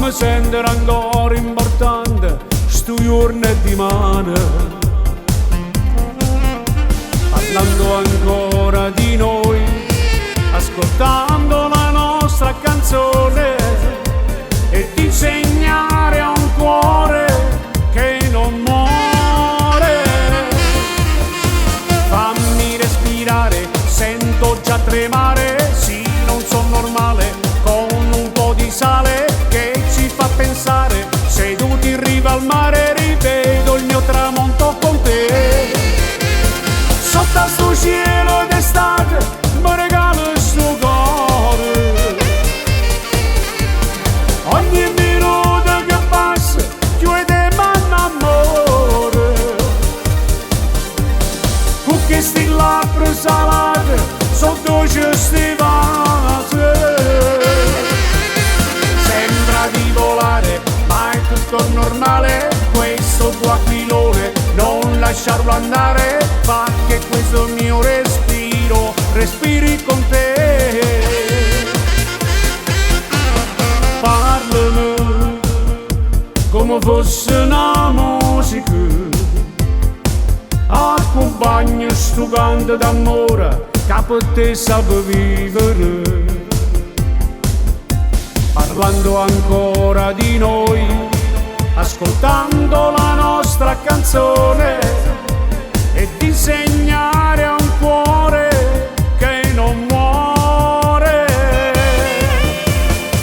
mi sento ancora importante sto giorno di mano, parlando ancora di noi, ascoltando la nostra canzone e di insegnare a un cuore che non muore. Fammi respirare, sento già tremare, sì, non sono normale, con un po' di sale che ci fa pensare, seduti in riva al mare rivedo il mio tramonto con te. Sotto a sto cielo d'estate mi regalo sto cuore, ogni minuto che passa più ed è m'annamore, con questi labbra salate sotto questi vasi. Sembra di volare ma è tutto normale, questo tuo aquilone non lasciarlo andare, fa che questo mio respiro respiri con te. Parlami come fosse una musica, accompagna sto canto d'amore che per te sa vivere, parlando ancora di noi, ascoltando la nostra canzone e di insegnare a un cuore che non muore.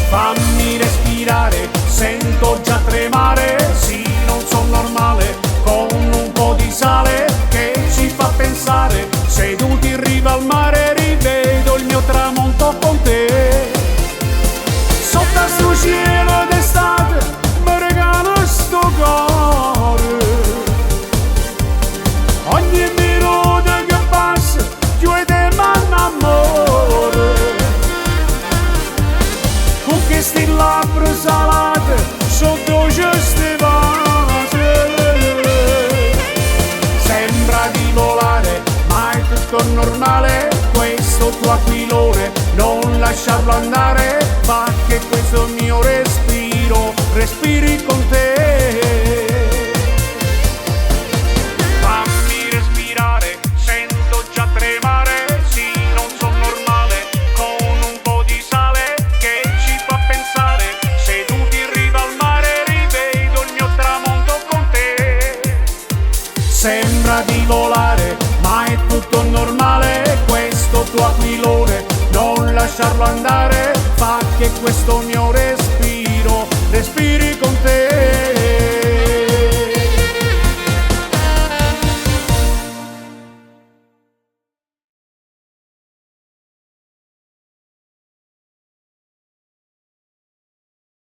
Fammi respirare, sento già tremare, sì, non sono normale, con un po' di sale che ci fa pensare, seduti in riva al mare rivedo il mio tramonto con te. Sotto a sto cielo d'estate mi regalo sto cuore, ogni minuto che passa più ed è m'annamore, con questi labbra salate sotto questi vasi. Sembra di volare ma è tutto normale, questo tuo aquilone non lasciarlo andare, fa che questo mio respiro respiri con te. Fammi respirare, sento già tremare, sì, non sono normale, con un po' di sale che ci fa pensare, seduti in riva al mare rivedo il mio tramonto con te. Sembra di volare ma è tutto normale, questo tuo aquilone non lasciarlo andare, fa che questo mio respiro